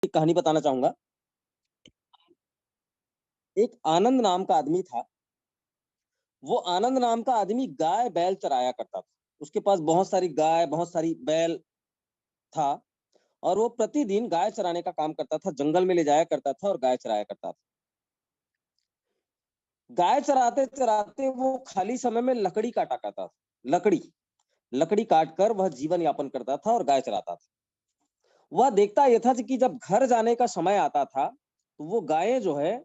एक कहानी बताना चाहूंगा। एक आनंद नाम का आदमी था। वो आनंद नाम का आदमी गाय बैल चराया करता था। उसके पास बहुत सारी गाय, बहुत सारी बैल था और वो प्रतिदिन गाय चराने का काम करता था। जंगल में ले जाया करता था और गाय चराया करता था। गाय चराते चराते वो खाली समय में लकड़ी काटा करता था। लकड़ी लकड़ी काट कर वह जीवन यापन करता था और गाय चराता था। वह देखता यह था कि जब घर जाने का समय आता था तो वो गायें जो है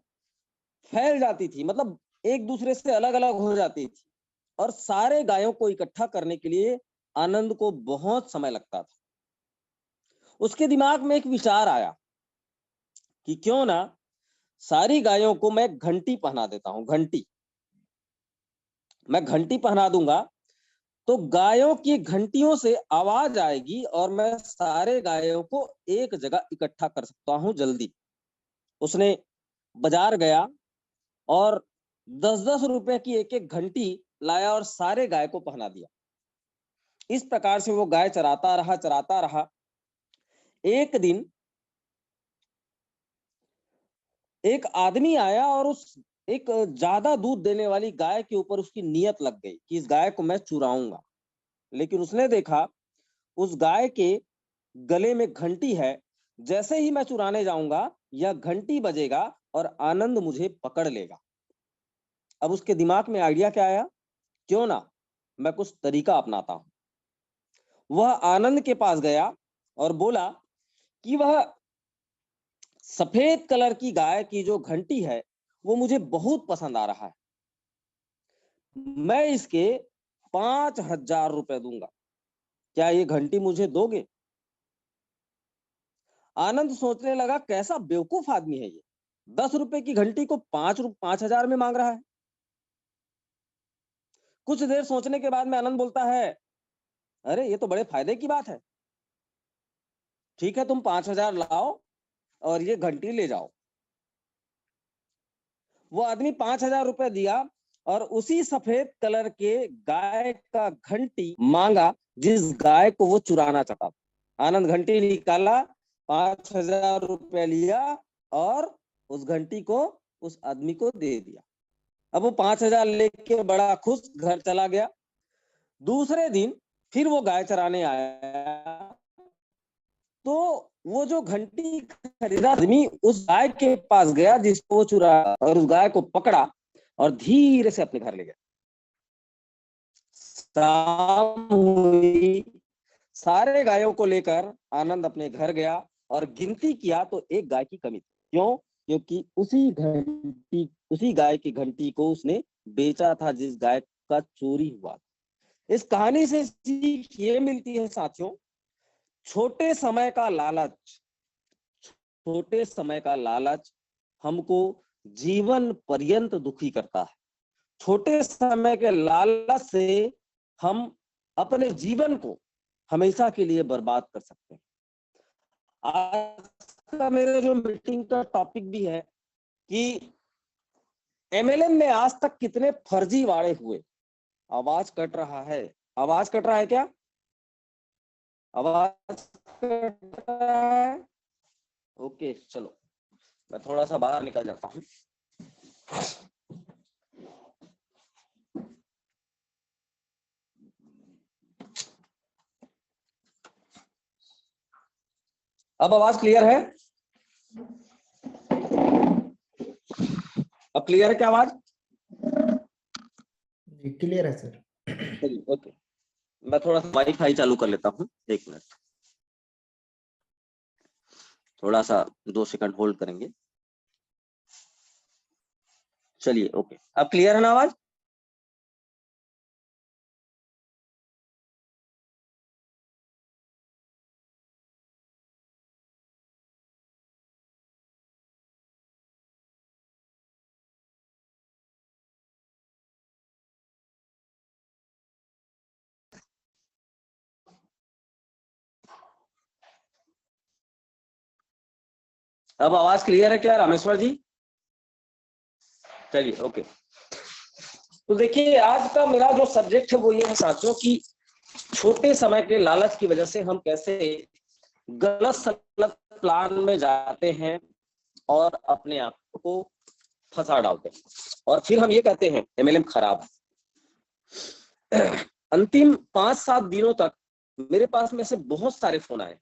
फैल जाती थी, मतलब एक दूसरे से अलग अलग हो जाती थी और सारे गायों को इकट्ठा करने के लिए आनंद को बहुत समय लगता था। उसके दिमाग में एक विचार आया कि क्यों ना सारी गायों को मैं घंटी पहना देता हूं। घंटी मैं घंटी पहना दूंगा तो गायों की घंटियों से आवाज आएगी और मैं सारे गायों को एक जगह इकट्ठा कर सकता हूं जल्दी। उसने बाजार गया और 10-10 रुपए की एक एक घंटी लाया और सारे गाय को पहना दिया। इस प्रकार से वो गाय चराता रहा। एक दिन एक आदमी आया और उस एक ज्यादा दूध देने वाली गाय के ऊपर उसकी नियत लग गई कि इस गाय को मैं चुराऊंगा। लेकिन उसने देखा उस गाय के गले में घंटी है। जैसे ही मैं चुराने जाऊंगा यह घंटी बजेगा और आनंद मुझे पकड़ लेगा। अब उसके दिमाग में आइडिया क्या आया, क्यों ना मैं कुछ तरीका अपनाता हूं। वह आनंद के पास गया और बोला कि वह सफेद कलर की गाय की जो घंटी है वो मुझे बहुत पसंद आ रहा है। मैं इसके 5,000 रुपए दूंगा। क्या ये घंटी मुझे दोगे? आनंद सोचने लगा कैसा बेवकूफ आदमी है ये। 10 रुपए की घंटी को 5,000 में मांग रहा है। कुछ देर सोचने के बाद में आनंद बोलता है, अरे ये तो बड़े फायदे की बात है। ठीक है, तुम 5,000 लाओ और ये घंटी ले जाओ। वो आदमी 5,000 रुपए दिया और उसी सफेद कलर के गाय का घंटी मांगा जिस गाय को वो चुराना चाहता था। आनंद घंटी निकाला, 5,000 रुपए लिया और उस घंटी को उस आदमी को दे दिया। अब वो 5,000 लेके बड़ा खुश घर चला गया। दूसरे दिन फिर वो गाय चराने आया तो वो जो घंटी खरीदा आदमी उस गाय के पास गया जिसको वो चुरा और उस गाय को पकड़ा और धीरे से अपने घर ले गया। शाम हुई, सारे गायों को लेकर आनंद अपने घर गया और गिनती किया तो एक गाय की कमी थी। क्यों? क्योंकि उसी गाय की घंटी को उसने बेचा था जिस गाय का चोरी हुआ। इस कहानी से सीख ये मिलती है साथियों, छोटे समय का लालच छोटे समय का लालच हमको जीवन पर्यंत दुखी करता है। छोटे समय के लालच से हम अपने जीवन को हमेशा के लिए बर्बाद कर सकते हैं। आज का मेरे जो मीटिंग का टॉपिक भी है कि एमएलएम में आज तक कितने फर्जीवाड़े हुए। आवाज कट रहा है। आवाज कट रहा है क्या? आवाज कट रहा है? ओके, चलो मैं थोड़ा सा बाहर निकल जाता हूँ। अब आवाज क्लियर है? अब क्लियर है क्या आवाज? क्लियर है सर। चलिए, ओके। मैं थोड़ा सा वाईफाई चालू कर लेता हूँ, 1 मिनट। थोड़ा सा 2 सेकंड होल्ड करेंगे। चलिए, ओके। अब क्लियर है ना आवाज? अब आवाज क्लियर है क्या रामेश्वर जी? चलिए, ओके। तो देखिए, आज का मेरा जो सब्जेक्ट है वो ये है साथियों कि छोटे समय के लालच की वजह से हम कैसे गलत सलत प्लान में जाते हैं और अपने आप को फंसा डालते हैं, और फिर हम ये कहते हैं एमएलएम खराब है। अंतिम 5-7 दिनों तक मेरे पास में से बहुत सारे फोन आए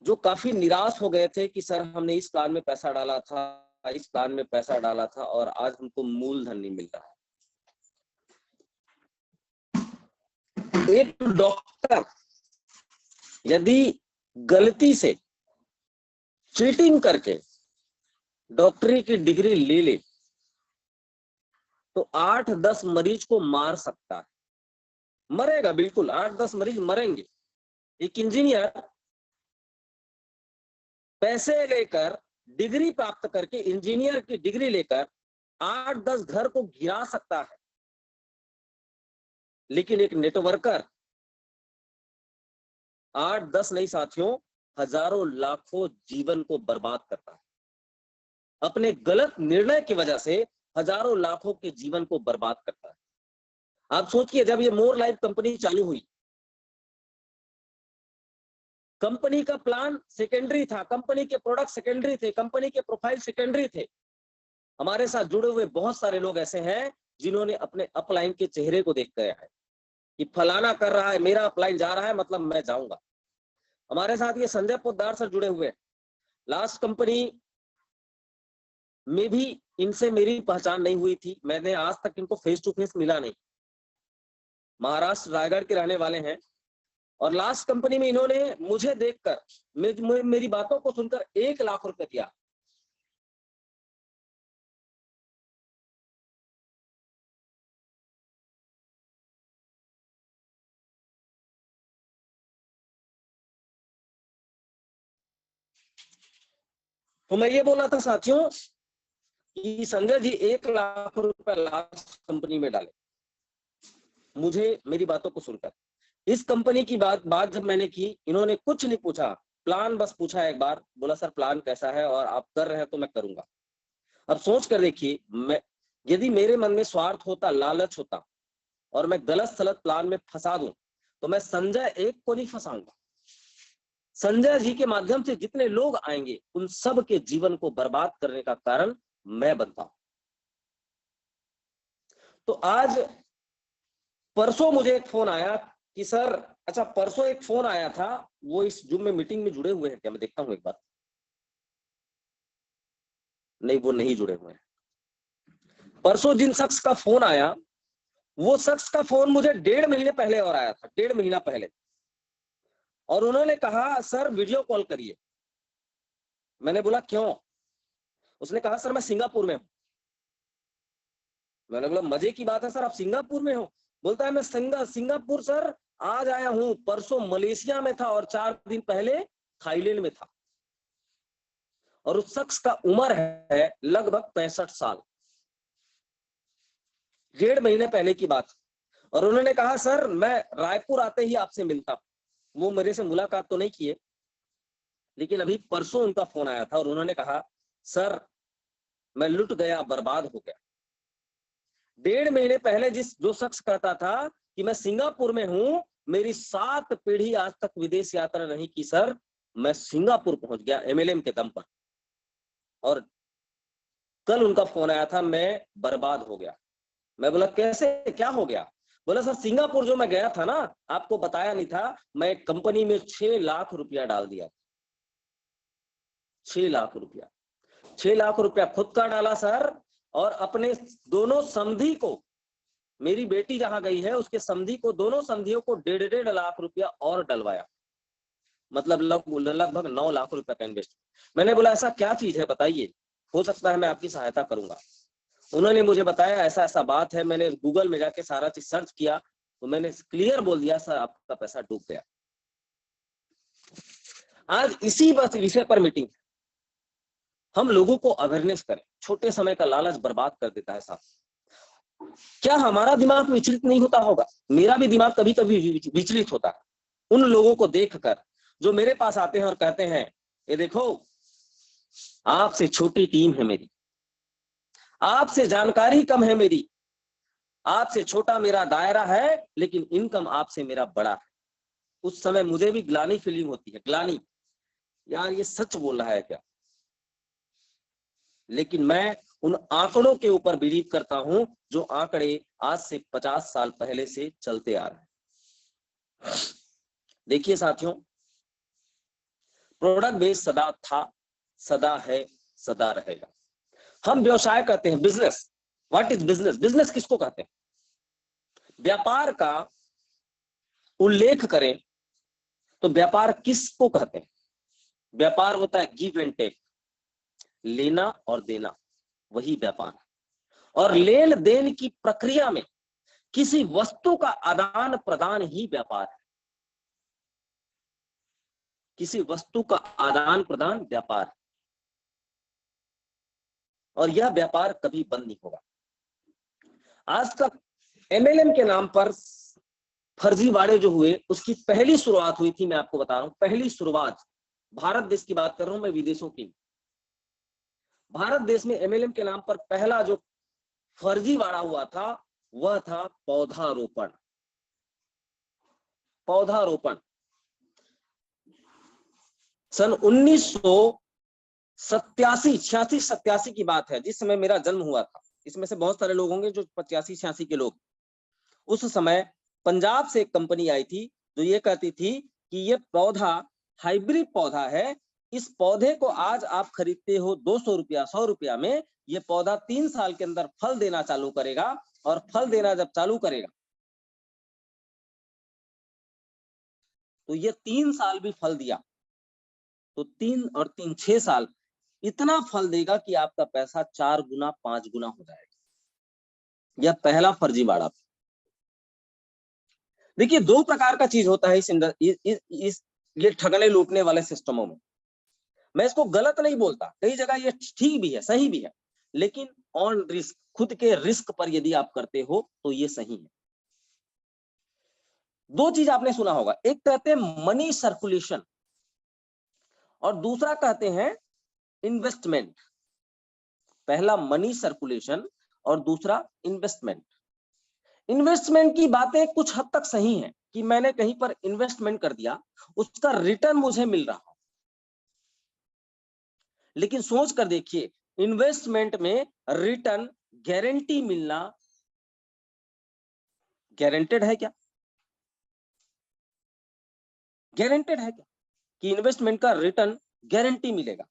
जो काफी निराश हो गए थे कि सर हमने इस प्लान में पैसा डाला था, इस प्लान में पैसा डाला था और आज हमको मूलधन नहीं मिल रहा है। एक डॉक्टर यदि गलती से चीटिंग करके डॉक्टरी की डिग्री ले ले तो 8-10 मरीज को मार सकता है, मरेगा बिल्कुल, 8-10 मरीज मरेंगे। एक इंजीनियर पैसे लेकर डिग्री प्राप्त करके, इंजीनियर की डिग्री लेकर 8-10 घर को गिरा सकता है, लेकिन एक नेटवर्कर 8-10 नहीं साथियों, हजारों लाखों जीवन को बर्बाद करता है। अपने गलत निर्णय की वजह से हजारों लाखों के जीवन को बर्बाद करता है। आप सोचिए, जब ये मोर लाइफ कंपनी चालू हुई, कंपनी का प्लान सेकेंडरी था, कंपनी के प्रोडक्ट सेकेंडरी थे, कंपनी के प्रोफाइल सेकेंडरी थे। हमारे साथ जुड़े हुए बहुत सारे लोग ऐसे हैं जिन्होंने अपने अपलाइन के चेहरे को देख गया है कि फलाना कर रहा है, मेरा अपलाइन जा रहा है, मतलब मैं जाऊंगा। हमारे साथ ये संजय पोद्दार सर जुड़े हुए हैं। लास्ट कंपनी में भी इनसे मेरी पहचान नहीं हुई थी, मैंने आज तक इनको फेस टू फेस मिला नहीं। महाराष्ट्र रायगढ़ के रहने वाले हैं और लास्ट कंपनी में इन्होंने मुझे देखकर, मेरी बातों को सुनकर 1 लाख रुपए दिया। तो मैं ये बोला था साथियों कि संजय जी 1 लाख रुपए लास्ट कंपनी में डाले, मुझे मेरी बातों को सुनकर। इस कंपनी की बात जब मैंने की, इन्होंने कुछ नहीं पूछा, प्लान बस पूछा एक बार, बोला सर प्लान कैसा है और आप कर रहे हैं तो मैं करूंगा। अब सोच कर देखिए, मैं यदि मेरे मन में स्वार्थ होता, लालच होता और मैं गलत सलत प्लान में फंसा दूं तो मैं संजय एक को नहीं फंसाऊंगा, संजय जी के माध्यम से जितने लोग आएंगे उन सब के जीवन को बर्बाद करने का कारण मैं बनता हूं। तो आज परसों मुझे एक फोन आया कि सर, अच्छा परसों एक फोन आया था, वो इस जूम में मीटिंग में जुड़े हुए हैं क्या, मैं देखता हूं एक बार। नहीं, वो नहीं जुड़े हुए हैं। परसों जिन शख्स का फोन आया, वो शख्स का फोन मुझे 1.5 महीने पहले और आया था, 1.5 महीना पहले, और उन्होंने कहा सर वीडियो कॉल करिए। मैंने बोला क्यों? उसने कहा सर मैं सिंगापुर में हूं। मैंने बोला मजे की बात है सर, आप सिंगापुर में हो? बोलता है मैं सिंगापुर सर आज आया हूं, परसों मलेशिया में था और 4 दिन पहले थाईलैंड में था। और उस शख्स का उम्र है लगभग 65 साल। 1.5 महीने पहले की बात। और उन्होंने कहा सर मैं रायपुर आते ही आपसे मिलता हूं। वो मेरे से मुलाकात तो नहीं किए, लेकिन अभी परसों उनका फोन आया था और उन्होंने कहा सर मैं लुट गया, बर्बाद हो गया। 1.5 महीने पहले जो शख्स कहता था कि मैं सिंगापुर में हूं, मेरी 7 पीढ़ी आज तक विदेश यात्रा नहीं की सर, मैं सिंगापुर पहुंच गया एमएलएम के दम पर। और कल उनका फोन आया था, मैं बर्बाद हो गया। मैं बोला कैसे, क्या हो गया? बोला सर सिंगापुर जो मैं गया था ना, आपको बताया नहीं था, मैं एक कंपनी में 6 लाख रुपया डाल दिया। 6 लाख रुपया, 6 लाख रुपया खुद का डाला सर, और अपने दोनों समधी को, मेरी बेटी जहां गई है उसके समधी को, दोनों समधियों को 1.5 लाख रुपया और डलवाया। मतलब लगभग 9 लाख रुपया का इन्वेस्ट। मैंने बोला ऐसा क्या चीज है बताइए, हो सकता है मैं आपकी सहायता करूंगा। उन्होंने मुझे बताया ऐसा ऐसा बात है। मैंने गूगल में जाके सारा चीज सर्च किया तो मैंने क्लियर बोल दिया सर आपका पैसा डूब गया। आज इसी विषय पर मीटिंग, हम लोगों को अवेयरनेस करें। छोटे समय का लालच बर्बाद कर देता है साहब। क्या हमारा दिमाग विचलित नहीं होता होगा? मेरा भी दिमाग कभी कभी विचलित होता है उन लोगों को देखकर जो मेरे पास आते हैं और कहते हैं ये देखो आपसे छोटी टीम है मेरी, आपसे जानकारी कम है मेरी, आपसे छोटा मेरा दायरा है, लेकिन इनकम आपसे मेरा बड़ा है। उस समय मुझे भी ग्लानि फीलिंग होती है, ग्लानि, यार ये सच बोल रहा है क्या। लेकिन मैं उन आंकड़ों के ऊपर बिलीव करता हूं जो आंकड़े आज से 50 साल पहले से चलते आ रहे हैं। देखिए साथियों, प्रोडक्ट बेस सदा था, सदा है, सदा रहेगा। हम व्यवसाय कहते हैं, business. What is business? Business किसको कहते हैं? व्यापार का उल्लेख करें तो व्यापार किसको कहते हैं? व्यापार होता है गिव एंड टेक, लेना और देना, वही व्यापार। और लेन देन की प्रक्रिया में किसी वस्तु का आदान प्रदान ही व्यापार है। किसी वस्तु का आदान प्रदान व्यापार है, और यह व्यापार कभी बंद नहीं होगा। आज तक एमएलएम के नाम पर फर्जीवाड़े जो हुए, उसकी पहली शुरुआत हुई थी, मैं आपको बता रहा हूं, पहली शुरुआत, भारत देश की बात कर रहा हूं मैं, विदेशों की। भारत देश में एमएलएम के नाम पर पहला जो फर्जीवाड़ा हुआ था वह था पौधारोपण। पौधारोपण सन 1987 की बात है, जिस समय मेरा जन्म हुआ था। इसमें से बहुत सारे लोग होंगे जो 85-86 के लोग। उस समय पंजाब से एक कंपनी आई थी जो ये कहती थी कि ये पौधा हाइब्रिड पौधा है, इस पौधे को आज आप खरीदते हो 200 रुपया 100 रुपया में, ये पौधा 3 साल के अंदर फल देना चालू करेगा, और फल देना जब चालू करेगा तो ये 3 साल भी फल दिया तो 3 और 3 6 साल इतना फल देगा कि आपका पैसा 4 गुना 5 गुना हो जाएगा। यह पहला फर्जीवाड़ा। देखिए, 2 प्रकार का चीज होता है इस ये ठगने लूटने वाले सिस्टमों में। मैं इसको गलत नहीं बोलता, कई जगह ये ठीक भी है, सही भी है, लेकिन ऑन रिस्क, खुद के रिस्क पर यदि आप करते हो तो ये सही है। 2 चीज आपने सुना होगा, एक कहते हैं मनी सर्कुलेशन और दूसरा कहते हैं इन्वेस्टमेंट। पहला मनी सर्कुलेशन और दूसरा इन्वेस्टमेंट। इन्वेस्टमेंट की बातें कुछ हद तक सही हैं कि मैंने कहीं पर इन्वेस्टमेंट कर दिया, उसका रिटर्न मुझे मिल रहा है। लेकिन सोच कर देखिए, इन्वेस्टमेंट में रिटर्न गारंटी मिलना गारंटेड है क्या? गारंटेड है क्या कि इन्वेस्टमेंट का रिटर्न गारंटी मिलेगा?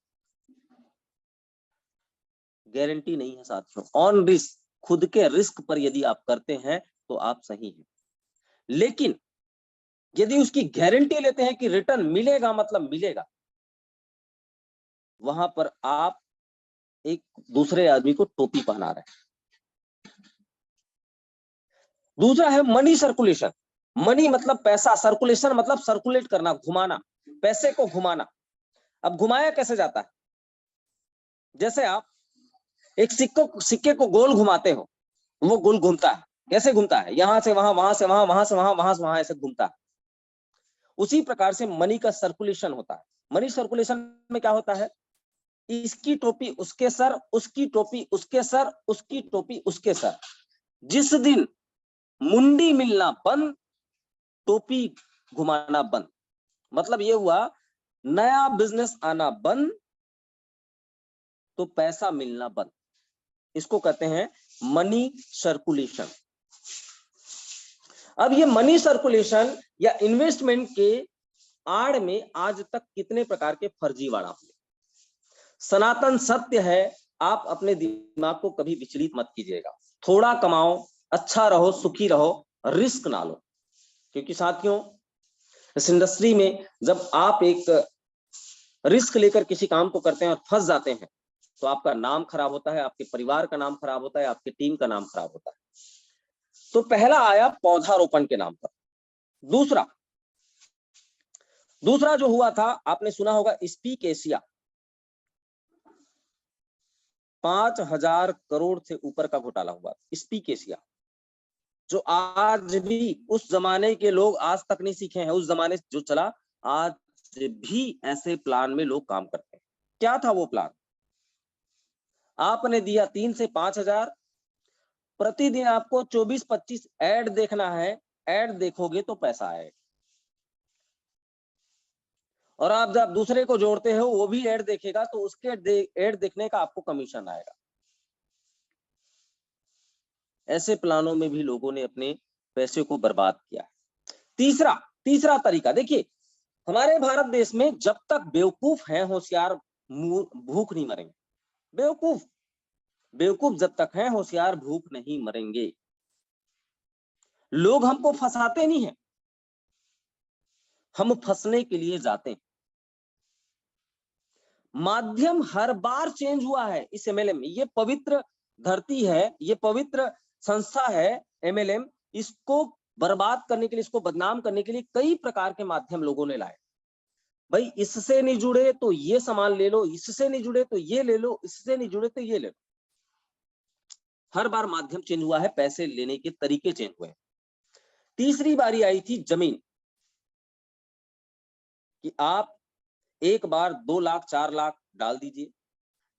गारंटी नहीं है साथियों। ऑन रिस्क, खुद के रिस्क पर यदि आप करते हैं तो आप सही हैं। लेकिन यदि उसकी गारंटी लेते हैं कि रिटर्न मिलेगा, मतलब मिलेगा, वहां पर आप एक दूसरे आदमी को टोपी पहना रहे हैं। दूसरा है मनी सर्कुलेशन। मनी मतलब पैसा, सर्कुलेशन मतलब सर्कुलेट करना, घुमाना, पैसे को घुमाना। अब घुमाया कैसे जाता है? जैसे आप एक सिक्के को गोल घुमाते हो, वो गोल घूमता है। कैसे घूमता है? यहां से वहां, वहां से वहां, वहां से वहां, वहां से वहां, ऐसे घूमता है। उसी प्रकार से मनी का सर्कुलेशन होता है। मनी सर्कुलेशन में क्या होता है? इसकी टोपी उसके सर, उसकी टोपी उसके सर, उसकी टोपी उसके सर। जिस दिन मुंडी मिलना बंद, टोपी घुमाना बंद, मतलब ये हुआ नया बिजनेस आना बंद तो पैसा मिलना बंद। इसको कहते हैं मनी सर्कुलेशन। अब ये मनी सर्कुलेशन या इन्वेस्टमेंट के आड़ में आज तक कितने प्रकार के फर्जीवाड़ा हुए। सनातन सत्य है, आप अपने दिमाग को कभी विचलित मत कीजिएगा। थोड़ा कमाओ, अच्छा रहो, सुखी रहो, रिस्क ना लो। क्योंकि साथियों, इस इंडस्ट्री में जब आप एक रिस्क लेकर किसी काम को करते हैं और फंस जाते हैं तो आपका नाम खराब होता है, आपके परिवार का नाम खराब होता है, आपकी टीम का नाम खराब होता है। तो पहला आया पौधारोपण के नाम पर। दूसरा जो हुआ था, आपने सुना होगा स्पीक एशिया। 5,000 करोड़ से ऊपर का घोटाला हुआ स्पीक एशिया, जो आज भी उस जमाने के लोग आज तक नहीं सीखे हैं। उस जमाने से जो चला, आज भी ऐसे प्लान में लोग काम करते हैं। क्या था वो प्लान? आपने दिया 3 से 5,000, प्रतिदिन आपको 24-25 ऐड देखना है, ऐड देखोगे तो पैसा आएगा। और आप जब दूसरे को जोड़ते हो वो भी ऐड देखेगा तो उसके ऐड देखने का आपको कमीशन आएगा। ऐसे प्लानों में भी लोगों ने अपने पैसे को बर्बाद किया है। तीसरा तरीका देखिए, हमारे भारत देश में जब तक बेवकूफ हैं होशियार भूख नहीं मरेंगे। बेवकूफ जब तक हैं होशियार भूख नहीं मरेंगे। लोग हमको फंसाते नहीं हैं, हम फंसने के लिए जाते हैं। माध्यम हर बार चेंज हुआ है इस एमएलएम में। ये पवित्र धरती है, ये पवित्र संस्था है एमएलएम। इसको बर्बाद करने के लिए, इसको बदनाम करने के लिए कई प्रकार के माध्यम लोगों ने लाए। भाई इससे नहीं जुड़े तो ये सामान ले लो, इससे नहीं जुड़े तो ये ले लो, इससे नहीं जुड़े तो ये ले लो। हर बार माध्यम चेंज हुआ है, पैसे लेने के तरीके चेंज हुए। तीसरी बारी आई थी जमीन कि आप एक बार 2 लाख 4 लाख डाल दीजिए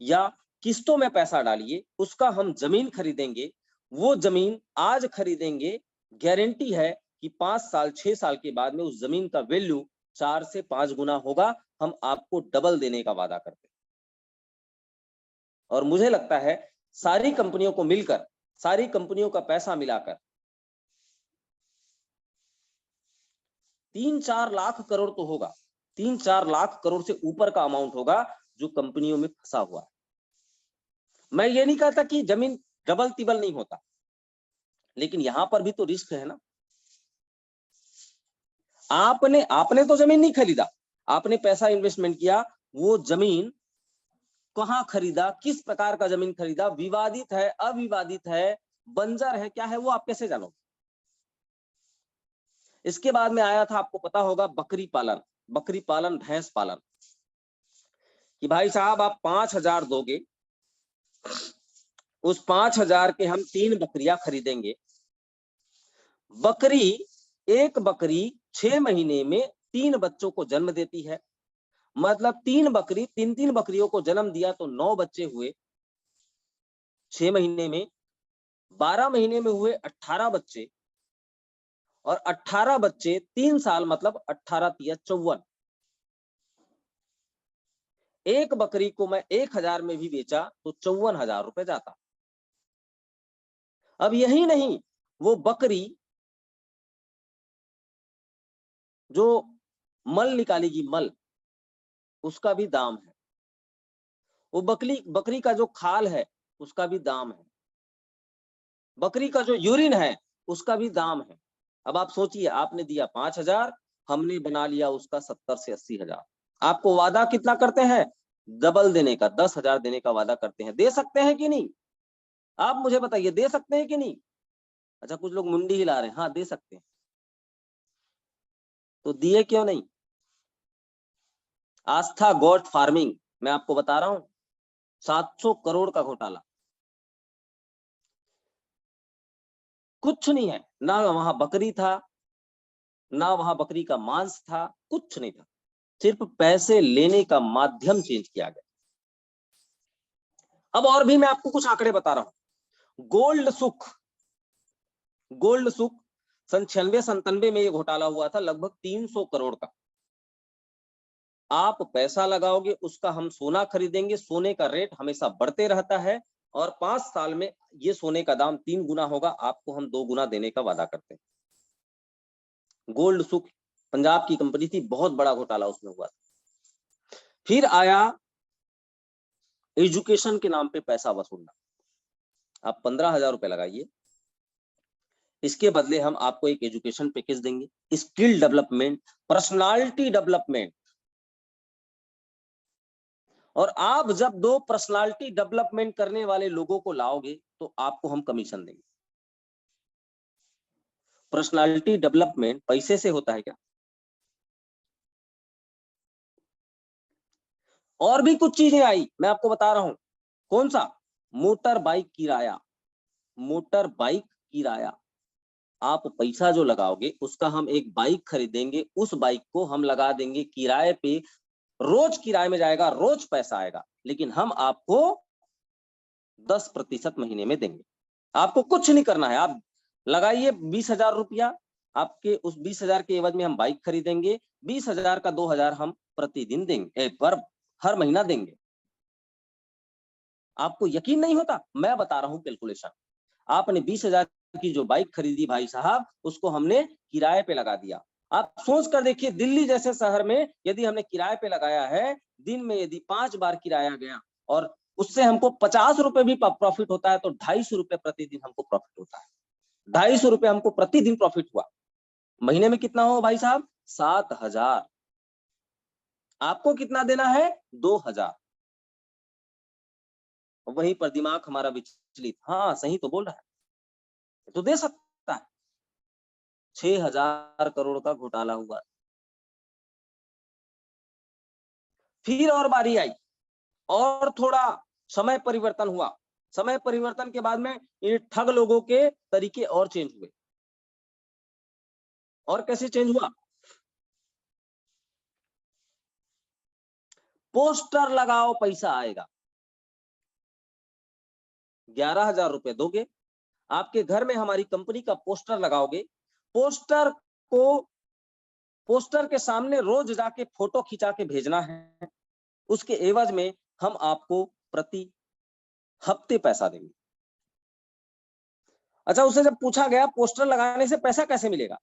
या किस्तों में पैसा डालिए, उसका हम जमीन खरीदेंगे। वो जमीन आज खरीदेंगे, गारंटी है कि 5 साल 6 साल के बाद में उस जमीन का वैल्यू 4 से 5 गुना होगा। हम आपको डबल देने का वादा करते हैं। और मुझे लगता है सारी कंपनियों को मिलकर, सारी कंपनियों का पैसा मिलाकर 3-4 लाख करोड़ तो होगा। 3-4 लाख करोड़ से ऊपर का अमाउंट होगा जो कंपनियों में फंसा हुआ है। मैं ये नहीं कहता कि जमीन डबल तिबल नहीं होता, लेकिन यहां पर भी तो रिस्क है ना। आपने तो जमीन नहीं खरीदा, आपने पैसा इन्वेस्टमेंट किया। वो जमीन कहां खरीदा, किस प्रकार का जमीन खरीदा, विवादित है, अविवादित है, बंजर है, क्या है, वो आप कैसे जानोगे? इसके बाद में आया था, आपको पता होगा, बकरी पालन, भैंस पालन, कि भाई साहब आप 5,000 दोगे, उस 5,000 के हम 3 बकरियां खरीदेंगे। एक बकरी 6 महीने में 3 बच्चों को जन्म देती है। मतलब 3 बकरियों को जन्म दिया तो 9 बच्चे हुए 6 महीने में। 12 महीने में हुए 18 बच्चे, और 18 बच्चे 3 साल, मतलब 18 तिया 54। एक बकरी को मैं 1,000 में भी बेचा तो 54,000 रुपए जाता। अब यही नहीं, वो बकरी जो मल निकालेगी, मल, उसका भी दाम है। वो बकरी का जो खाल है उसका भी दाम है। बकरी का जो यूरिन है उसका भी दाम है। अब आप सोचिए, आपने दिया 5,000, हमने बना लिया उसका 70 से 80,000। आपको वादा कितना करते हैं? डबल देने का, 10,000 देने का वादा करते हैं। दे सकते हैं कि नहीं? आप मुझे बताइए, दे सकते हैं कि नहीं? अच्छा, कुछ लोग मुंडी हिला रहे हैं। हाँ, दे सकते हैं। तो दिए क्यों नहीं? आस्था गोट फार्मिंग, मैं आपको बता रहा हूं, 700 करोड़ का घोटाला। कुछ नहीं है, ना वहां बकरी था, ना वहां बकरी का मांस था, कुछ नहीं था। सिर्फ पैसे लेने का माध्यम चेंज किया गया। अब और भी मैं आपको कुछ आंकड़े बता रहा हूं। गोल्ड सुख सन 96-97 में ये घोटाला हुआ था, लगभग 300 करोड़ का। आप पैसा लगाओगे, उसका हम सोना खरीदेंगे। सोने का रेट हमेशा बढ़ते रहता है, और 5 साल में ये सोने का दाम 3 गुना होगा। आपको हम 2 गुना देने का वादा करते हैं। गोल्ड सुख पंजाब की कंपनी थी, बहुत बड़ा घोटाला उसमें हुआ था। फिर आया एजुकेशन के नाम पे पैसा वसूलना। आप 15,000 रुपए लगाइए, इसके बदले हम आपको एक एजुकेशन पैकेज देंगे, स्किल डेवलपमेंट, पर्सनालिटी डेवलपमेंट। और आप जब 2 पर्सनालिटी डेवलपमेंट करने वाले लोगों को लाओगे तो आपको हम कमीशन देंगे। पर्सनालिटी डेवलपमेंट पैसे से होता है क्या? और भी कुछ चीजें आई, मैं आपको बता रहा हूं। कौन सा? मोटर बाइक किराया। मोटर बाइक किराया, आप पैसा जो लगाओगे उसका हम एक बाइक खरीदेंगे, उस बाइक को हम लगा देंगे किराए पे। रोज किराए में जाएगा, रोज पैसा आएगा, लेकिन हम आपको 10% महीने में देंगे। आपको कुछ नहीं करना है, आप लगाइए 20,000 रुपया, आपके उस 20,000 के एवज में हम बाइक खरीदेंगे। 20,000 का 2,000 हम प्रतिदिन देंगे, पर हर महीना देंगे। आपको यकीन नहीं होता? मैं बता रहा हूं कैलकुलेशन। आपने 20,000 की जो बाइक खरीदी भाई साहब, उसको हमने किराए पे लगा दिया। आप सोच कर देखिए, दिल्ली जैसे शहर में यदि हमने किराए पे लगाया है, दिन में यदि 5 बार किराया गया और उससे हमको 50 रुपए भी प्रॉफिट होता है, तो 250 रुपए प्रतिदिन हमको प्रॉफिट होता है। 250 रुपए हमको प्रतिदिन प्रॉफिट हुआ। महीने में कितना हो भाई साहब? 7,000। आपको कितना देना है? 2,000। वहीं पर दिमाग हमारा विचलित, हाँ सही तो बोल रहा है, तो दे सकता है। 6,000 करोड़ का घोटाला हुआ। फिर और बारी आई, और थोड़ा समय परिवर्तन हुआ। समय परिवर्तन के बाद में ये ठग लोगों के तरीके और चेंज हुए। और कैसे चेंज हुआ? पोस्टर लगाओ पैसा आएगा। 11,000 रुपए दोगे, आपके घर में हमारी कंपनी का पोस्टर लगाओगे। पोस्टर को पोस्टर के सामने रोज जाके फोटो खिंचा के भेजना है। उसके एवज में हम आपको प्रति हफ्ते पैसा देंगे। अच्छा, उससे जब पूछा गया पोस्टर लगाने से पैसा कैसे मिलेगा,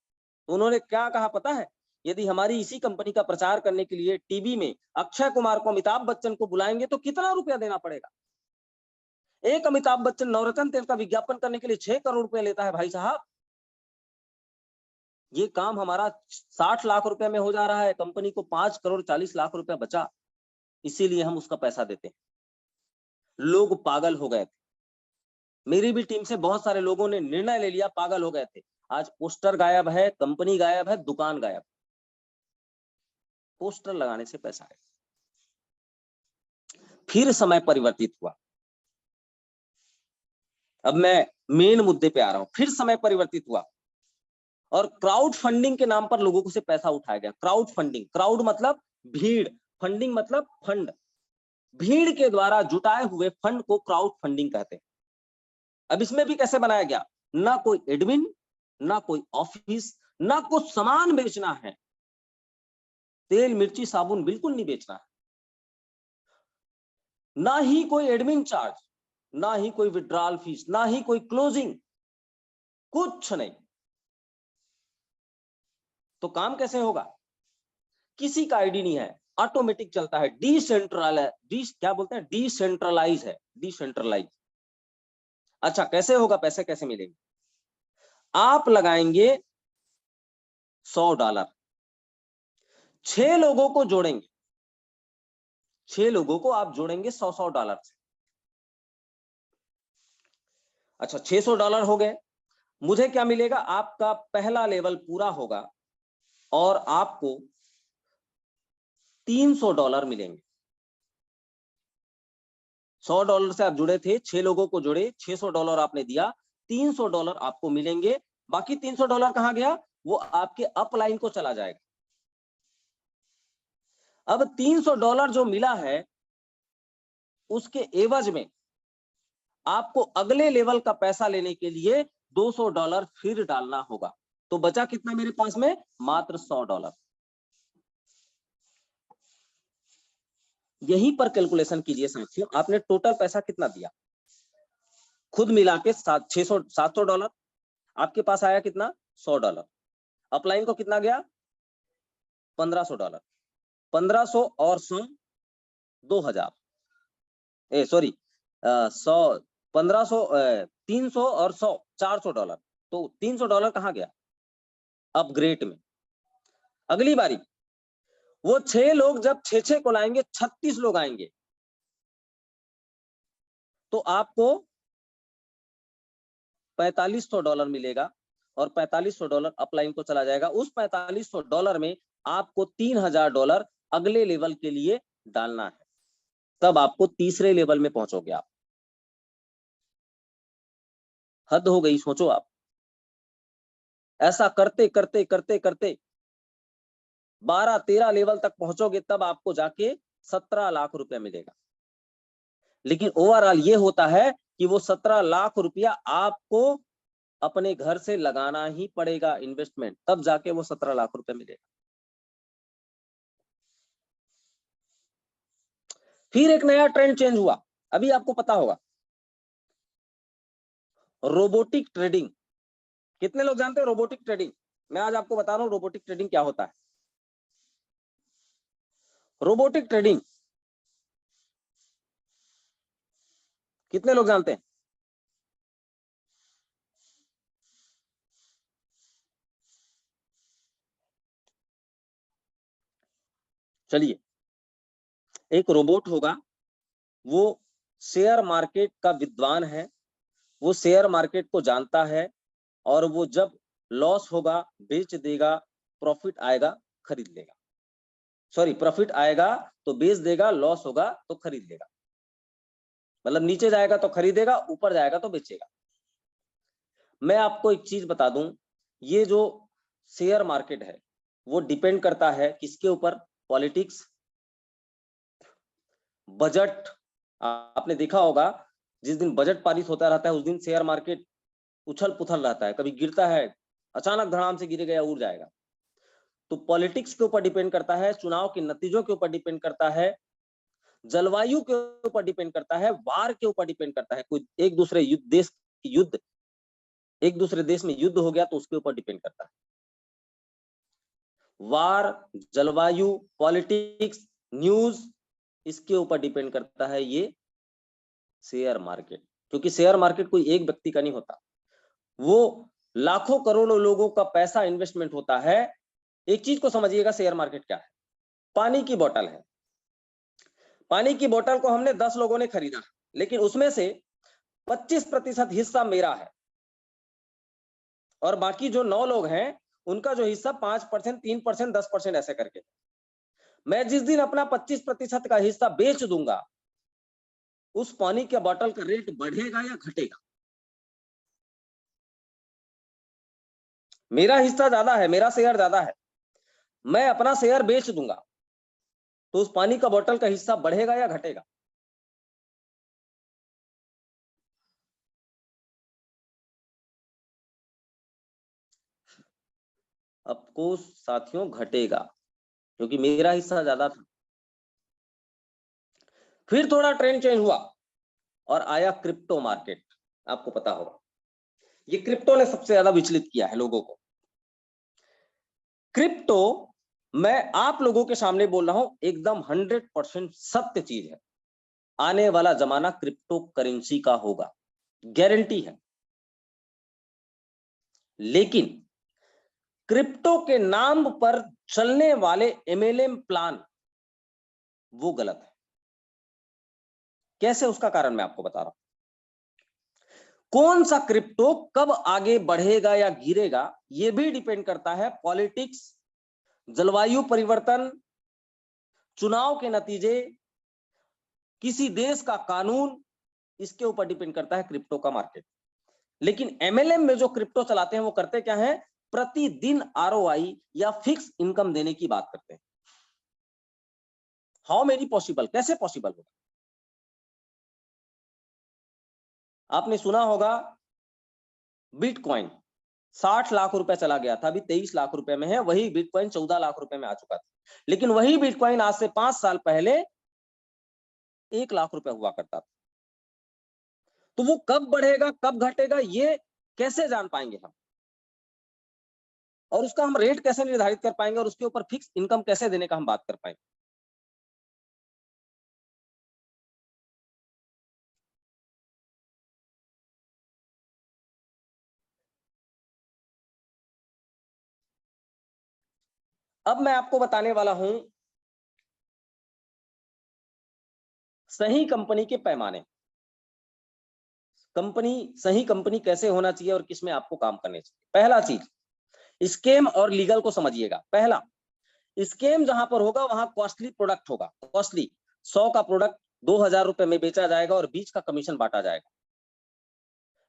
तो उन्होंने क्या कहा पता है? यदि हमारी इसी कंपनी का प्रचार करने के लिए टीवी में अक्षय कुमार को, अमिताभ बच्चन को बुलाएंगे तो कितना रुपया देना पड़ेगा? एक अमिताभ बच्चन नवरत्न तेल का विज्ञापन करने के लिए 6 करोड़ रुपए लेता है भाई साहब। ये काम हमारा 60 लाख रुपए में हो जा रहा है, कंपनी को 5 करोड़ 40 लाख रुपया बचा, इसीलिए हम उसका पैसा देते हैं। लोग पागल हो गए थे। मेरी भी टीम से बहुत सारे लोगों ने निर्णय ले लिया, पागल हो गए थे। आज पोस्टर गायब है, कंपनी गायब है, दुकान गायब। पोस्टर लगाने से पैसा है। फिर समय परिवर्तित हुआ। अब मैं मेन मुद्दे पे आ रहा हूं। फिर समय परिवर्तित हुआ और क्राउड फंडिंग के नाम पर लोगों से पैसा उठाया गया। क्राउड फंडिंग, क्राउड मतलब भीड़, फंडिंग मतलब फंड। भीड़ के द्वारा जुटाए हुए फंड को क्राउड फंडिंग कहते हैं। अब इसमें भी कैसे बनाया गया? ना कोई एडमिन, ना कोई ऑफिस, ना कुछ सामान बेचना है। तेल मिर्ची साबुन बिल्कुल नहीं बेचना है। ना ही कोई एडमिन चार्ज, ना ही कोई विड्रॉल फीस, ना ही कोई क्लोजिंग, कुछ नहीं। तो काम कैसे होगा? किसी का आईडी नहीं है, ऑटोमेटिक चलता है, क्या बोलते हैं, डिसेंट्रलाइज है, डिसेंट्रलाइज। अच्छा, कैसे होगा? पैसे कैसे मिलेंगे? आप लगाएंगे $100, 6 लोगों को जोड़ेंगे, 6 लोगों को आप जोड़ेंगे $100 से। अच्छा, $600 हो गए। मुझे क्या मिलेगा? आपका पहला लेवल पूरा होगा और आपको $300 मिलेंगे। $100 से आप जुड़े थे, 6 लोगों को जोड़े, $600 आपने दिया, $300 आपको मिलेंगे। बाकी $300 कहां गया? वो आपके अपलाइन को चला जाएगा। अब $300 जो मिला है, उसके एवज में आपको अगले लेवल का पैसा लेने के लिए $200 फिर डालना होगा। तो बचा कितना मेरे पास में? मात्र $100। यहीं पर कैलकुलेशन कीजिए साथियों, आपने टोटल पैसा कितना दिया? खुद मिला के $700। आपके पास आया कितना? $100। अपलाइन को कितना गया? $1,500। 1,500 और 100, 2,000। सॉरी, 100, 1,500, 300 और 100, $400। तो $300 कहां गया? अपग्रेड में। अगली बारी वो 6 लोग जब 6 को लाएंगे, 36 लोग आएंगे, तो आपको $4,500 मिलेगा और $4,500 अपलाइन को चला जाएगा। उस $4,500 में आपको $3,000 अगले लेवल के लिए डालना है, तब आपको तीसरे लेवल में पहुंचोगे आप। हद हो गई, सोचो आप। ऐसा करते करते करते करते 12-13 लेवल तक पहुंचोगे, तब आपको जाके 17 लाख रुपया मिलेगा। लेकिन ओवरऑल ये होता है कि वो 17 लाख रुपया आपको अपने घर से लगाना ही पड़ेगा इन्वेस्टमेंट, तब जाके वो 17 लाख रुपया मिलेगा। फिर एक नया ट्रेंड चेंज हुआ, अभी आपको पता होगा, रोबोटिक ट्रेडिंग। कितने लोग जानते हैं रोबोटिक ट्रेडिंग? मैं आज आपको बता रहा हूं रोबोटिक ट्रेडिंग क्या होता है। रोबोटिक ट्रेडिंग कितने लोग जानते हैं? चलिए, एक रोबोट होगा, वो शेयर मार्केट का विद्वान है, वो शेयर मार्केट को जानता है, और वो जब लॉस होगा बेच देगा, प्रॉफिट आएगा खरीद लेगा। सॉरी, प्रॉफिट आएगा तो बेच देगा, लॉस होगा तो खरीद लेगा। मतलब नीचे जाएगा तो खरीदेगा, ऊपर जाएगा तो बेचेगा। मैं आपको एक चीज बता दूं, ये जो शेयर मार्केट है वो डिपेंड करता है किसके ऊपर? Politics, budget. आपने देखा होगा, जिस दिन बजट पारित होता रहता है उस दिन शेयर मार्केट उछल पुथल रहता है, कभी गिरता है, अचानक धड़ाम से गिरेगा या उड़ जाएगा। तो पॉलिटिक्स के ऊपर डिपेंड करता है, चुनाव के नतीजों के ऊपर डिपेंड करता है, जलवायु के ऊपर डिपेंड करता है, वार के ऊपर डिपेंड करता है। कोई एक दूसरे युद्ध एक दूसरे देश में युद्ध हो गया तो उसके ऊपर डिपेंड करता है। वार, जलवायु, पॉलिटिक्स, न्यूज, इसके ऊपर डिपेंड करता है ये शेयर मार्केट। क्योंकि शेयर मार्केट कोई एक व्यक्ति का नहीं होता, वो लाखों करोड़ों लोगों का पैसा इन्वेस्टमेंट होता है। एक चीज को समझिएगा, शेयर मार्केट क्या है? पानी की बोतल है, पानी की बोतल को हमने 10 लोगों ने खरीदा, लेकिन उसमें से 25% हिस्सा मेरा है, और बाकी जो 9 लोग हैं उनका जो हिस्सा 5%, 3%, 10% ऐसे करके। मैं जिस दिन अपना 25% का हिस्सा बेच दूंगा, उस पानी के बोतल का रेट बढ़ेगा या घटेगा? मेरा हिस्सा ज्यादा है, मेरा शेयर ज्यादा है, मैं अपना शेयर बेच दूंगा तो उस पानी का बोतल का हिस्सा बढ़ेगा या घटेगा? आपको साथियों घटेगा, क्योंकि मेरा हिस्सा ज्यादा था। फिर थोड़ा ट्रेंड चेंज हुआ और आया क्रिप्टो मार्केट। आपको पता होगा, ये क्रिप्टो ने सबसे ज्यादा विचलित किया है लोगों को। क्रिप्टो, मैं आप लोगों के सामने बोल रहा हूं, एकदम 100% सत्य चीज है। आने वाला जमाना क्रिप्टो करेंसी का होगा, गारंटी है। लेकिन क्रिप्टो के नाम पर चलने वाले एमएलएम प्लान वो गलत है। कैसे, उसका कारण मैं आपको बता रहा हूं। कौन सा क्रिप्टो कब आगे बढ़ेगा या गिरेगा, यह भी डिपेंड करता है पॉलिटिक्स, जलवायु परिवर्तन, चुनाव के नतीजे, किसी देश का कानून, इसके ऊपर डिपेंड करता है क्रिप्टो का मार्केट। लेकिन एमएलएम में जो क्रिप्टो चलाते हैं वो करते क्या है? प्रतिदिन आरओआई या फिक्स इनकम देने की बात करते हैं। हाउ मेनी पॉसिबल, कैसे पॉसिबल होगा? आपने सुना होगा बिटकॉइन 60 लाख रुपए चला गया था, अभी 23 लाख रुपए में है। वही बिटकॉइन 14 लाख रुपए में आ चुका था। लेकिन वही बिटकॉइन आज से 5 साल पहले 1 लाख रुपए हुआ करता था। तो वो कब बढ़ेगा कब घटेगा ये कैसे जान पाएंगे हम? और उसका हम रेट कैसे निर्धारित कर पाएंगे, और उसके ऊपर फिक्स इनकम कैसे देने का हम बात कर पाएंगे? अब मैं आपको बताने वाला हूं सही कंपनी के पैमाने। सही कंपनी कैसे होना चाहिए और किसमें आपको काम करने चाहिए। पहला चीज, स्कैम और लीगल को समझिएगा। पहला, स्कैम जहां पर होगा वहां कॉस्टली प्रोडक्ट होगा। कॉस्टली, 100 का प्रोडक्ट 2000 रुपए में बेचा जाएगा और बीच का कमीशन बांटा जाएगा।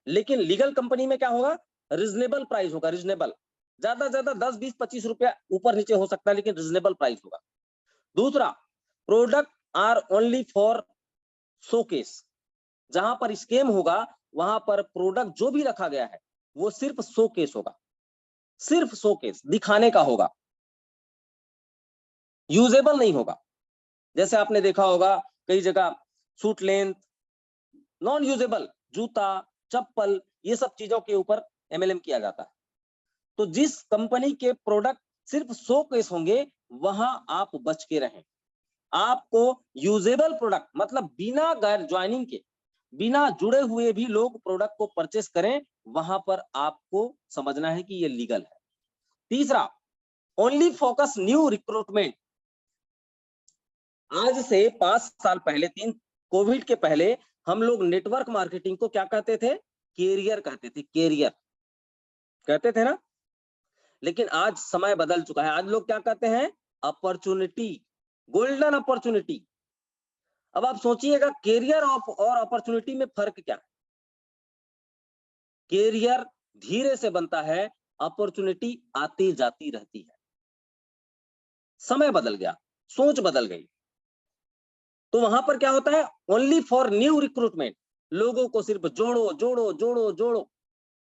लेकिन लीगल कंपनी में क्या होगा? रिजनेबल प्राइस होगा, रिजनेबल। ज्यादा 10, 20, 25 रुपया ऊपर नीचे हो सकता है, लेकिन रिजनेबल प्राइस होगा। दूसरा, product are only for showcase. जहां पर स्कैम होगा वहां पर प्रोडक्ट जो भी रखा गया है वो सिर्फ शोकेस होगा, सिर्फ शोकेस, दिखाने का होगा, यूजेबल नहीं होगा। जैसे आपने देखा होगा कई जगह सूट लेंथ, नॉन यूजेबल जूता, चप्पल, ये सब चीजों के ऊपर एमएलएम किया जाता है। तो जिस कंपनी के प्रोडक्ट सिर्फ 100 केस होंगे वहां आप बच के रहें। आपको यूजेबल प्रोडक्ट मतलब बिना गैर ज्वाइनिंग के, बिना जुड़े हुए भी लोग प्रोडक्ट को परचेस करें, वहां पर आपको समझना है कि ये लीगल है। तीसरा, ओनली फोकस न्यू रिक्रूटमेंट। आज से 5 साल पहले, कोविड के पहले हम लोग नेटवर्क मार्केटिंग को क्या कहते थे? कैरियर कहते थे, कैरियर कहते थे ना। लेकिन आज समय बदल चुका है, आज लोग क्या कहते हैं? Opportunity, golden opportunity. अब आप सोचिएगा कैरियर और अपॉर्चुनिटी में फर्क क्या है? कैरियर धीरे से बनता है, अपॉर्चुनिटी आती जाती रहती है। समय बदल गया, सोच बदल गई। तो वहां पर क्या होता है? ओनली फॉर न्यू रिक्रूटमेंट, लोगों को सिर्फ जोड़ो जोड़ो जोड़ो जोड़ो।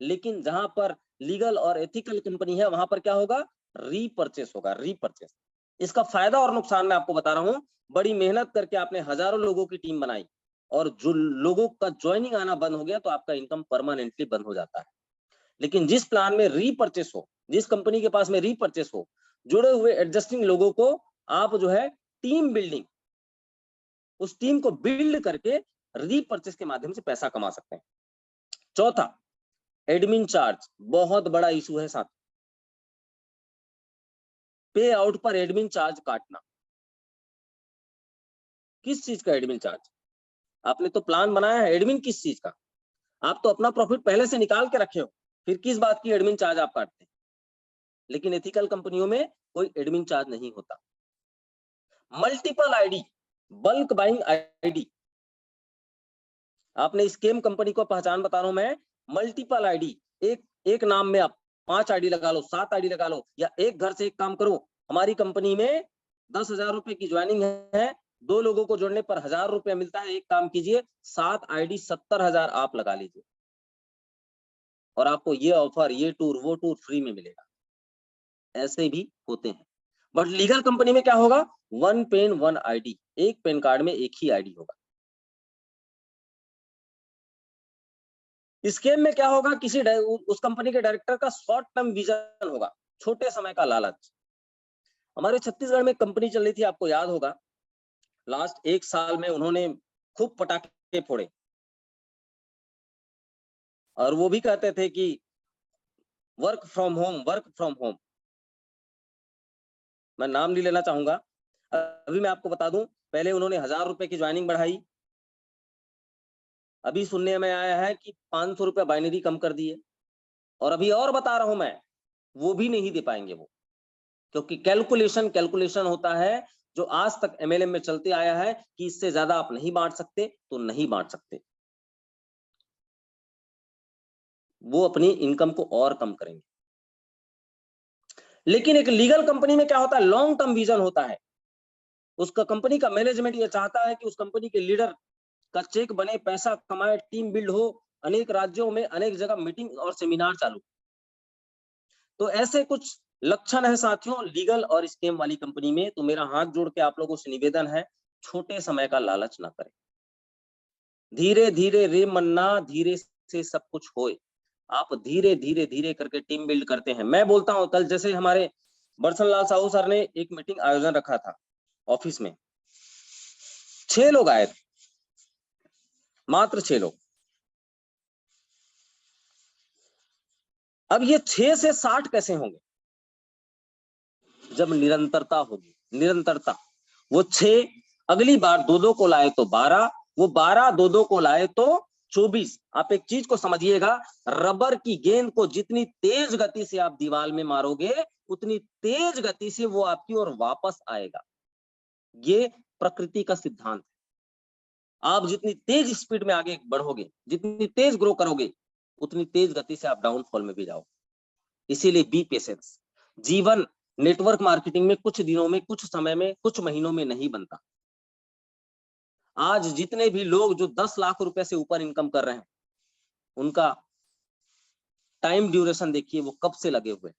लेकिन जहां पर लीगल और एथिकल कंपनी है वहां पर क्या होगा? रीपरचेस होगा, रीपरचेस। इसका फायदा और नुकसान मैं आपको बता रहा हूं। बड़ी मेहनत करके आपने हजारों लोगों की टीम बनाई और जो लोगों का ज्वाइनिंग आना बंद हो गया तो आपका इनकम परमानेंटली बंद हो जाता है। लेकिन जिस प्लान में रीपरचेस हो, जिस कंपनी के पास में रीपरचेस हो, जुड़े हुए एडजस्टिंग लोगों को आप जो है टीम बिल्डिंग, उस टीम को बिल्ड करके रीपरचेस के माध्यम से पैसा कमा सकते हैं। चौथा, एडमिन चार्ज बहुत बड़ा इशू है साथ। पे आउट पर एडमिन चार्ज काटना। किस चीज का एडमिन चार्ज? आपने तो प्लान बनाया है, एडमिन किस चीज का? आप तो अपना प्रॉफिट पहले से निकाल के रखे हो, फिर किस बात की एडमिन चार्ज आप काटते हैं? लेकिन एथिकल कंपनियों में कोई एडमिन चार्ज नहीं होता। Multiple ID, bulk buying ID. आपने स्कैम कंपनी को पहचान बता रहा हूं मैं। मल्टीपल आईडी, एक नाम में आप 5 आईडी लगा लो, 7 आईडी लगा लो, या एक घर से एक काम करो। हमारी कंपनी में 10,000 रुपए की ज्वाइनिंग है, 2 लोगों को जोड़ने पर 1,000 रुपए मिलता है। एक काम कीजिए, 7 आईडी 70,000 आप लगा लीजिए और आपको ये ऑफर, ये टूर, वो टूर फ्री में मिलेगा। ऐसे भी होते हैं। बट लीगल कंपनी में क्या होगा? 1 पेन 1 आईडी, एक पेन कार्ड में एक ही आईडी होगा। स्कैम में क्या होगा? उस कंपनी के डायरेक्टर का शॉर्ट टर्म विजन होगा, छोटे समय का लालच। हमारे छत्तीसगढ़ में कंपनी चल रही थी, आपको याद होगा। लास्ट 1 साल में उन्होंने खूब पटाखे फोड़े और वो भी कहते थे कि work from home, work from home. मैं नाम नहीं लेना चाहूंगा। अभी मैं आपको बता दूं, पहले उन्होंने 1,000 रुपए की ज्वाइनिंग बढ़ाई, अभी सुनने में आया है कि 500 रुपए बाइनरी कम कर दिए, और अभी और बता रहा हूं मैं, वो भी नहीं दे पाएंगे वो। क्योंकि कैलकुलेशन होता है जो आज तक एमएलएम में चलते आया है कि इससे ज्यादा आप नहीं बांट सकते तो नहीं बांट सकते। वो अपनी इनकम को और कम करेंगे। लेकिन एक लीगल कंपनी में क्या होता है? लॉन्ग टर्म विजन होता है। उसका कंपनी का मैनेजमेंट ये चाहता है कि उस कंपनी के लीडर का चेक बने, पैसा कमाए, टीम बिल्ड हो, अनेक राज्यों में अनेक जगह मीटिंग और सेमिनार चालू। तो ऐसे कुछ लक्षण है साथियों लीगल और स्कैम वाली कंपनी में। तो मेरा हाथ जोड़ के आप लोगों से निवेदन है, छोटे समय का लालच ना करें। धीरे धीरे रे मन्ना, धीरे से सब कुछ होए। आप धीरे धीरे धीरे करके टीम बिल्ड करते हैं। मैं बोलता हूं, कल जैसे हमारे बरसन लाल साहू सर ने एक मीटिंग आयोजन रखा था ऑफिस में, 6 लोग आए थे, मात्र 6 लोग। अब ये 6 से 60 कैसे होंगे? जब निरंतरता होगी, निरंतरता। वो 6 अगली बार 2-2 को लाए तो 12, वो 12 2-2 को लाए तो 24। आप एक चीज को समझिएगा, रबर की गेंद को जितनी तेज गति से आप दीवार में मारोगे उतनी तेज गति से वो आपकी ओर वापस आएगा। ये प्रकृति का सिद्धांत है। आप जितनी तेज स्पीड में आगे बढ़ोगे, जितनी तेज ग्रो करोगे, उतनी तेज गति से आप डाउनफॉल में भी जाओगे। इसीलिए बी पेशेंस। जीवन नेटवर्क मार्केटिंग में कुछ दिनों में, कुछ समय में, कुछ महीनों में नहीं बनता। आज जितने भी लोग जो 10 लाख रुपए से ऊपर इनकम कर रहे हैं, उनका टाइम ड्यूरेशन देखिए वो कब से लगे हुए,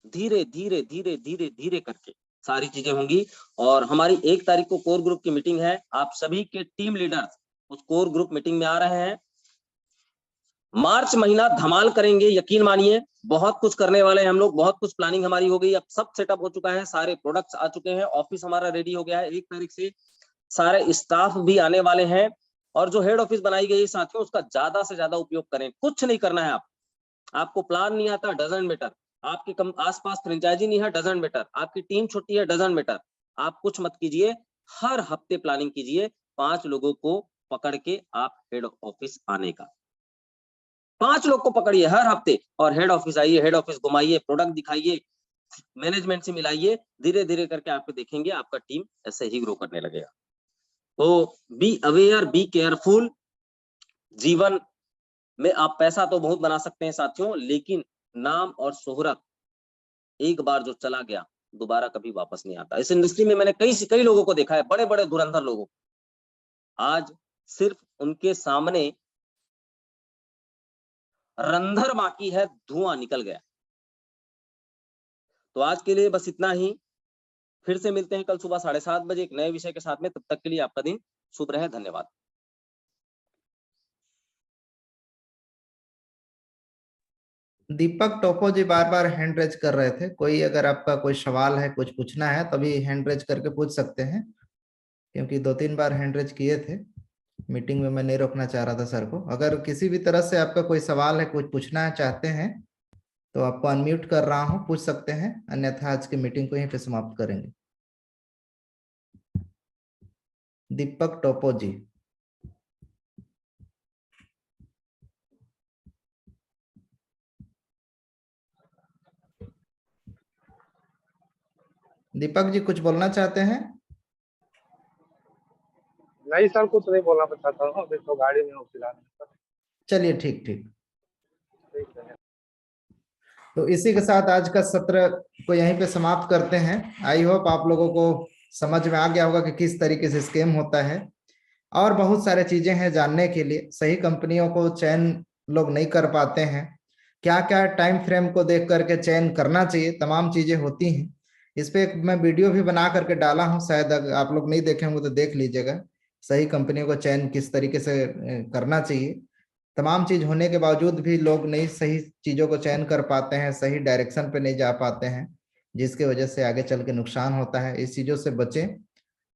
धीरे धीरे धीरे धीरे धीरे करके सारी चीजें होंगी। और हमारी 1 तारीख को कोर ग्रुप की मीटिंग है। आप सभी के टीम लीडर्स उस कोर ग्रुप मीटिंग में आ रहे हैं। मार्च महीना धमाल करेंगे, यकीन मानिए। बहुत कुछ करने वाले हैं हम लोग, बहुत कुछ प्लानिंग हमारी हो गई, अब सब सेटअप हो चुका है, सारे प्रोडक्ट्स आ चुके हैं, ऑफिस हमारा रेडी हो गया है। 1 तारीख से सारे स्टाफ भी आने वाले हैं। और जो हेड ऑफिस बनाई गई है साथियों, उसका ज्यादा से ज्यादा उपयोग करें। कुछ नहीं करना है आपको प्लान नहीं आता, डजंट मैटर। आपके आसपास फ्रेंचाइजी नहीं है, डजंट मैटर। आपकी टीम छोटी है, डजंट मैटर। आप कुछ मत कीजिए, हर हफ्ते प्लानिंग कीजिए। 5 लोगों को पकड़ के आप हेड ऑफिस आने का, 5 लोग को पकड़िए हर हफ्ते और हेड ऑफिस आइए, हेड ऑफिस घुमाइए, प्रोडक्ट दिखाइए, मैनेजमेंट से मिलाइए। धीरे धीरे करके आपको देखेंगे आपका टीम ऐसे ही ग्रो करने लगेगा। तो बी अवेयर, बी केयरफुल। जीवन में आप पैसा तो बहुत बना सकते हैं साथियों, लेकिन नाम और शोहरत एक बार जो चला गया दोबारा कभी वापस नहीं आता। इस इंडस्ट्री में मैंने कई लोगों को देखा है, बड़े बड़े धुरंधर लोगों। आज सिर्फ उनके सामने रंधर बाकी है, धुआं निकल गया। तो आज के लिए बस इतना ही। फिर से मिलते हैं कल सुबह 7:30 बजे एक नए विषय के साथ में। तब तक के लिए आपका दिन शुभ रहे। धन्यवाद। दीपक टोपो जी बार बार हैंड रेज कर रहे थे। कोई अगर आपका कोई सवाल है, कुछ पूछना है, तभी हैंड रेज करके पूछ सकते हैं, क्योंकि 2-3 बार हैंड रेज किए थे। मीटिंग में मैं नहीं रोकना चाह रहा था सर को। अगर किसी भी तरह से आपका कोई सवाल है, कुछ पूछना है चाहते हैं, तो आपको अनम्यूट कर रहा हूं, पूछ सकते हैं, अन्यथा आज की मीटिंग को यहीं पे समाप्त करेंगे। दीपक टोपो जी। दीपक जी कुछ बोलना चाहते हैं? नहीं सर, कुछ नहीं बोलना चाहता हूँ, अभी तो गाड़ी में हूँ फिलहाल। चलिए ठीक ठीक। ठीक है। तो इसी के साथ आज का सत्र को यहीं पे समाप्त करते हैं। आई होप आप लोगों को समझ में आ गया होगा कि किस तरीके से स्कैम होता है, और बहुत सारे चीजें हैं जानने के लिए। सही कंपनियों को चयन लोग नहीं कर पाते हैं, क्या क्या टाइम फ्रेम को देख करके चयन करना चाहिए, तमाम चीजें होती हैं। इस पे एक मैं वीडियो भी बना करके डाला हूं, शायद अगर आप लोग नहीं देखे होंगे तो देख लीजिएगा। सही कंपनियों को चयन किस तरीके से करना चाहिए। तमाम चीज होने के बावजूद भी लोग नहीं सही चीजों को चयन कर पाते हैं, सही डायरेक्शन पे नहीं जा पाते हैं, जिसकी वजह से आगे चल के नुकसान होता है। इस चीजों से बचें।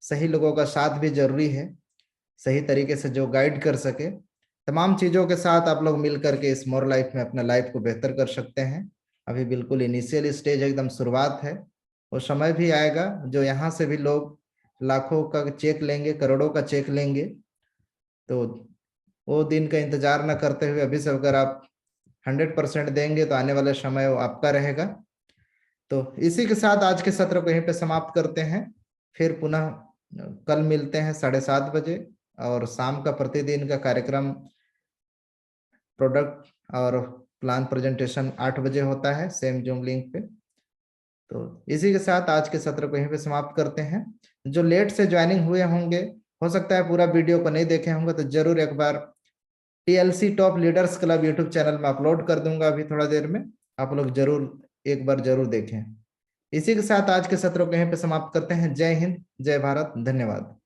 सही लोगों का साथ भी जरूरी है, सही तरीके से जो गाइड कर सके। तमाम चीजों के साथ आप लोग मिल करके इस मोर लाइफ में अपना लाइफ को बेहतर कर सकते हैं। अभी बिल्कुल इनिशियल स्टेज, एकदम शुरुआत है। वो समय भी आएगा जो यहाँ से भी लोग लाखों का चेक लेंगे, करोड़ों का चेक लेंगे। तो वो दिन का इंतजार न करते हुए अभी से अगर आप 100% देंगे तो आने वाला समय वो आपका रहेगा। तो इसी के साथ आज के सत्र को यहीं पे समाप्त करते हैं। फिर पुनः कल मिलते हैं 7:30 बजे, और शाम का प्रतिदिन का कार्यक्रम प्रोडक्ट और प्लान प्रेजेंटेशन 8 बजे होता है, सेम जूम लिंक पे। तो इसी के साथ आज के सत्र को यहीं पे समाप्त करते हैं। जो लेट से ज्वाइनिंग हुए होंगे, हो सकता है पूरा वीडियो को नहीं देखे होंगे, तो जरूर एक बार TLC top leaders club YouTube channel में अपलोड कर दूंगा अभी थोड़ा देर में, आप लोग जरूर एक बार जरूर देखें। इसी के साथ आज के सत्र को यहीं पे समाप्त करते हैं। जय हिंद, जय भारत, धन्यवाद।